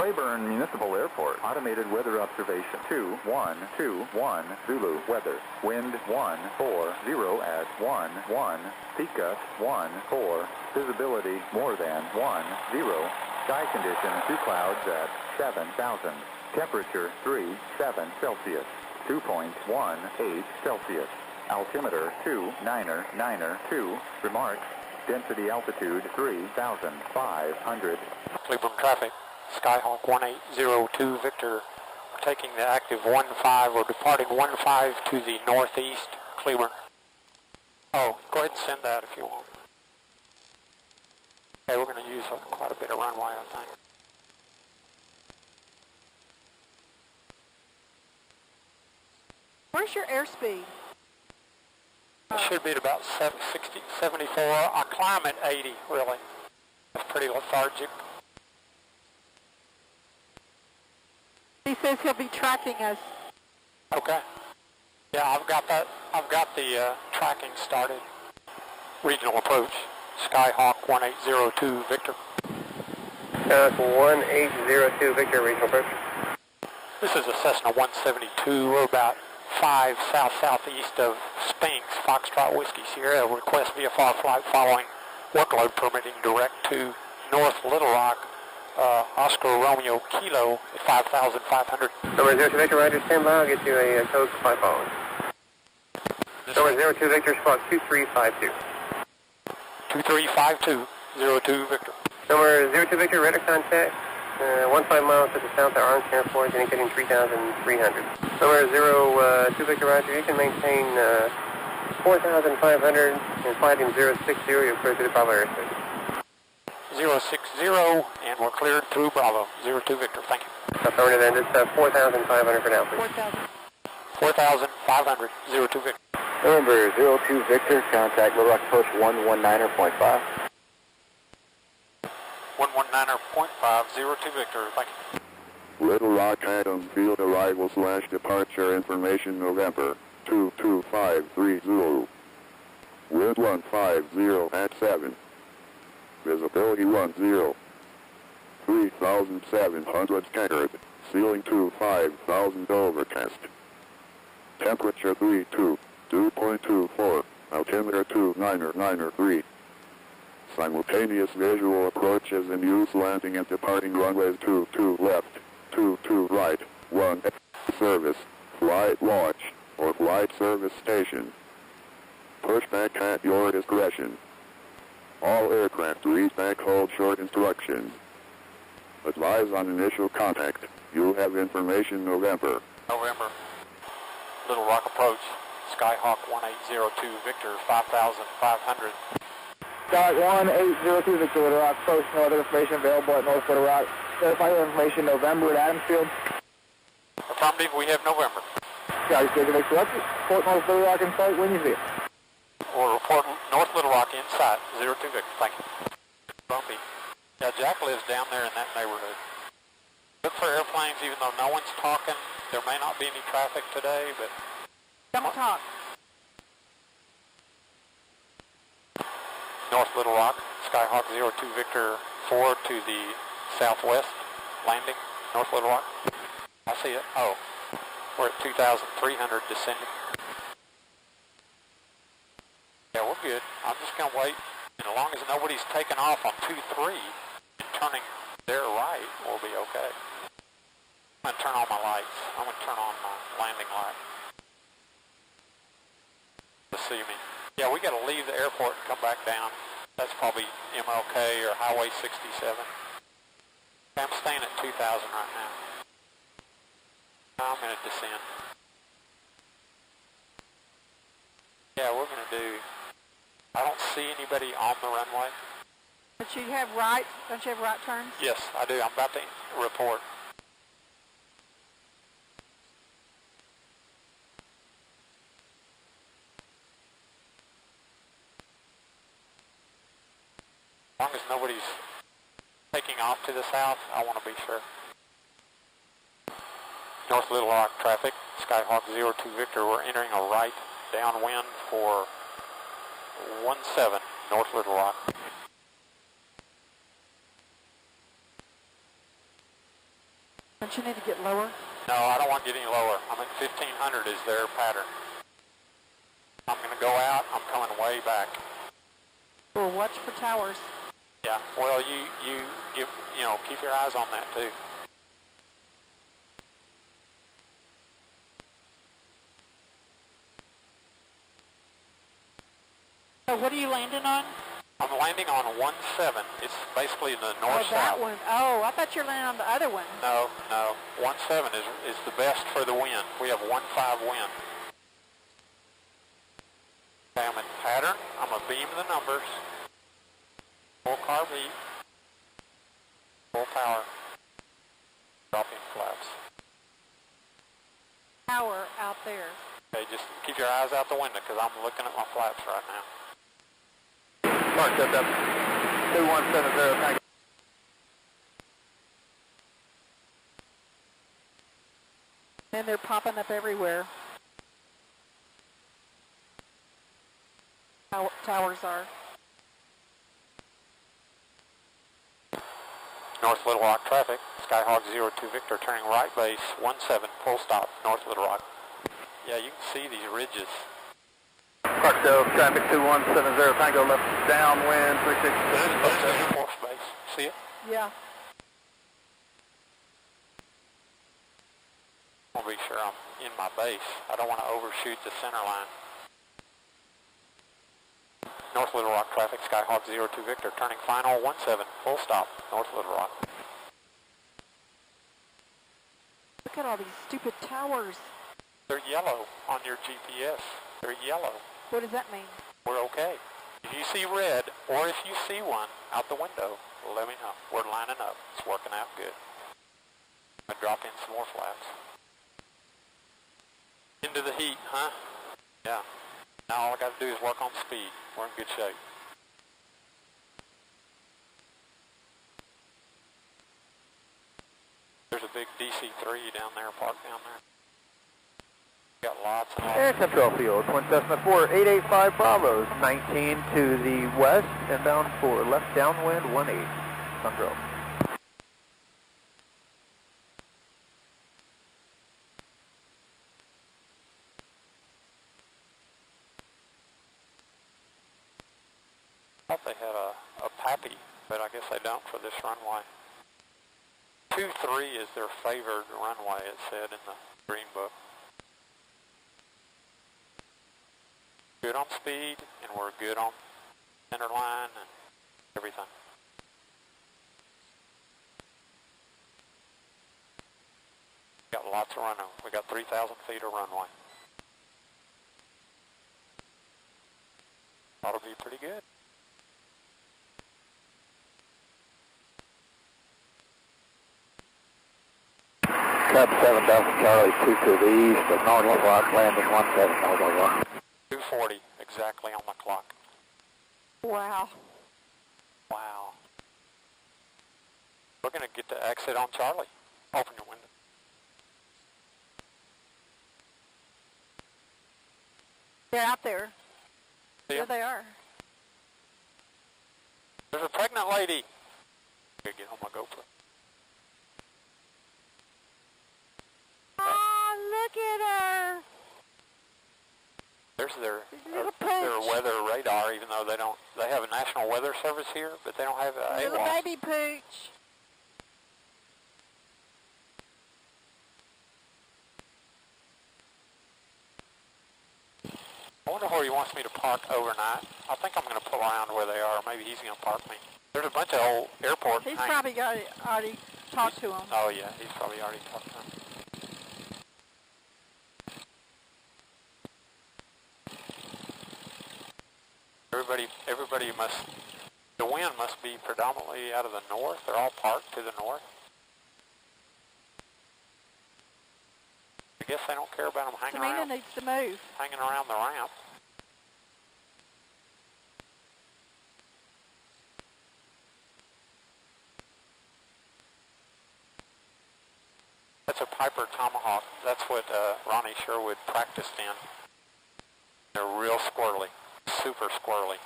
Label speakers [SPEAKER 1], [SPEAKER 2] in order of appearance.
[SPEAKER 1] Cleburne Municipal Airport. Automated weather observation. 2121 Zulu. Weather. Wind 140 at 11. Peak gust 14. Visibility more than 10. Sky condition 2 clouds at 7,000. Temperature 37 Celsius. 2.18 Celsius. Altimeter 29992. Remarks. Density altitude 3,500.
[SPEAKER 2] Cleburne traffic, Skyhawk 1802 Victor, we're taking the active 15, we're departing 15 to the northeast, Cleburne. Oh, go ahead and send that if you want. Okay, we're going to use quite a bit of runway, I think.
[SPEAKER 3] Where's your airspeed?
[SPEAKER 2] It should be at about 60, 74. I climb at 80, really. That's pretty lethargic.
[SPEAKER 3] He says he'll be tracking us.
[SPEAKER 2] Okay. Yeah, I've got that. I've got the tracking started. Regional approach, Skyhawk 1802 Victor.
[SPEAKER 4] Skyhawk 1802 Victor, regional approach.
[SPEAKER 2] This is a Cessna 172. We're about 5 south-southeast of Spinks, Foxtrot Whiskey Sierra. Request VFR flight following workload permitting direct to North Little Rock, Oscar Romeo Kilo at 5,500.
[SPEAKER 4] Number 02 Victor, Roger, stand by. I'll get you a code for flight following. Number 02 Victor, spot 2352.
[SPEAKER 2] 2352, 02 Victor.
[SPEAKER 4] Number 02 Victor, radar contact. 15 miles to the south of Arlington Airport, indicating 3,300. Number 02 Victor, Roger, you can maintain 4,500 and flighting 060, you're clear through the Bravo airspace.
[SPEAKER 2] 060, and we're cleared through Bravo, 02 Victor, thank you.
[SPEAKER 4] Affirmative, then it's 4,500 for now, please.
[SPEAKER 2] 4,500, 02 Victor.
[SPEAKER 5] Number 02 Victor, contact Little Rock Approach 119.5.
[SPEAKER 2] 119.5, 02 Victor, thank you.
[SPEAKER 6] Little Rock Adams Field arrival / departure information November 22530. Wind 150 at 7. Visibility 10. 3,700 scattered. Ceiling 5,000 overcast. Temperature 2.24. Altimeter 29993. Simultaneous visual approaches in use, landing and departing runways 22 left, 22 right, 1 service, flight launch, or flight service station. Pushback at your discretion. All aircraft read back hold short instructions. Advise on initial contact. You have information November.
[SPEAKER 2] November. Little Rock approach. Skyhawk 1802 Victor 5,500.
[SPEAKER 5] Skyhawk 1802 Victor, Little Rock approach. No other information available at North Little Rock. Verify your information November at Adams Field.
[SPEAKER 2] Affirmative, we have November.
[SPEAKER 5] Sky Victor, Victor, report North Little Rock in sight when you see it.
[SPEAKER 2] We'll report North Little Rock in sight, 02 Victor, thank you. Bumpy. Yeah, Jack lives down there in that neighborhood. Look for airplanes even though no one's talking. There may not be any traffic today, but...
[SPEAKER 3] Don't talk.
[SPEAKER 2] North Little Rock, Skyhawk 02 Victor 4 to the southwest, landing, North Little Rock. I see it. Oh, we're at 2,300 descending. Yeah, we're good. I'm just going to wait, and as long as nobody's taking off on 2-3 and turning their right, we'll be okay. I'm going to turn on my lights. I'm going to turn on my landing light. To see me. Yeah, we got to leave the airport and come back down. That's probably MLK or Highway 67. I'm staying at 2,000 right now. Now I'm going to descend. Yeah, we're going to do... I don't see anybody on the runway.
[SPEAKER 3] But you have right, don't you have right turns?
[SPEAKER 2] Yes, I do. I'm about to report. As long as nobody's taking off to the south, I want to be sure. North Little Rock traffic, Skyhawk 02 Victor, we're entering a right downwind for 17 North Little Rock.
[SPEAKER 3] Don't you need to get lower?
[SPEAKER 2] No, I don't want to get any lower. I'm at 1500 is their pattern. I'm going to go out. I'm coming way back.
[SPEAKER 3] Well, watch for towers.
[SPEAKER 2] Yeah. Well, you keep your eyes on that too.
[SPEAKER 3] So what are you landing on?
[SPEAKER 2] I'm landing on 17. It's basically the
[SPEAKER 3] Oh,
[SPEAKER 2] north-south.
[SPEAKER 3] that one. Oh, I thought you were landing on the other one.
[SPEAKER 2] No. 17 is the best for the wind. We have 15 wind. Okay, I'm in pattern. I'm going to beam the numbers. Full car beat. Full power. Dropping flaps.
[SPEAKER 3] Tower out there.
[SPEAKER 2] Okay, just keep your eyes out the window because I'm looking at my flaps right now.
[SPEAKER 5] Mark, up, 2170, thank you.
[SPEAKER 3] And they're popping up everywhere. Towers are.
[SPEAKER 2] North Little Rock traffic. Skyhawk 02 Victor turning right base 17 full stop North Little Rock. Yeah, you can see these ridges.
[SPEAKER 5] Clarksdale, traffic 2170, Tango left downwind, 36.
[SPEAKER 2] There's the Air Force base. See it?
[SPEAKER 3] Yeah.
[SPEAKER 2] I want to be sure I'm in my base. I don't want to overshoot the center line. North Little Rock traffic, Skyhawk 02 Victor, turning final 17, full stop, North Little Rock.
[SPEAKER 3] Look at all these stupid towers.
[SPEAKER 2] They're yellow on your GPS. They're yellow.
[SPEAKER 3] What does that mean?
[SPEAKER 2] We're okay. If you see red, or if you see one out the window, let me know. We're lining up. It's working out good. I'm going to drop in some more flaps. Into the heat, huh? Yeah. Now all I got to do is work on speed. We're in good shape. There's a big DC-3 down there, parked down there. Got lots and lots.
[SPEAKER 5] Air Control Field, Twin Cessna 4885 Bravo, 19 to the west, inbound for left downwind, 18, control.
[SPEAKER 2] I thought they had a PAPI, but I guess they don't for this runway. 2-3 is their favored runway, it said in the green book. Good on speed, and we're good on center line and everything. Got lots of runway. We got 3,000 feet of runway. Ought to be pretty good.
[SPEAKER 5] Cub 7 Delta Charlie 2 to the east of North Little Rock, landing 17 North Little Rock.
[SPEAKER 2] 240 exactly on the clock.
[SPEAKER 3] Wow.
[SPEAKER 2] Wow. We're going to get to exit on Charlie. Open your window.
[SPEAKER 3] They're out there.
[SPEAKER 2] See
[SPEAKER 3] There
[SPEAKER 2] 'em?
[SPEAKER 3] they are.
[SPEAKER 2] There's a pregnant lady. Gotta get on my GoPro.
[SPEAKER 3] Oh, look at her.
[SPEAKER 2] There's their
[SPEAKER 3] Little
[SPEAKER 2] their
[SPEAKER 3] pooch.
[SPEAKER 2] weather radar, even though they have a National Weather Service here, but they don't have a
[SPEAKER 3] Little
[SPEAKER 2] AWOS.
[SPEAKER 3] baby pooch.
[SPEAKER 2] I wonder where he wants me to park overnight. I think I'm going to pull around where they are. Maybe he's going to park me. There's a bunch of old airport
[SPEAKER 3] He's
[SPEAKER 2] hanging.
[SPEAKER 3] probably already talked to him.
[SPEAKER 2] Oh yeah, he's probably already talked to him. Everybody must, the wind must be predominantly out of the north. They're all parked to the north. I guess they don't care about them
[SPEAKER 3] Samina needs to move.
[SPEAKER 2] hanging around the ramp. That's a Piper Tomahawk. That's what Ronnie Sherwood practiced in. They're real squirrely, super squirrely.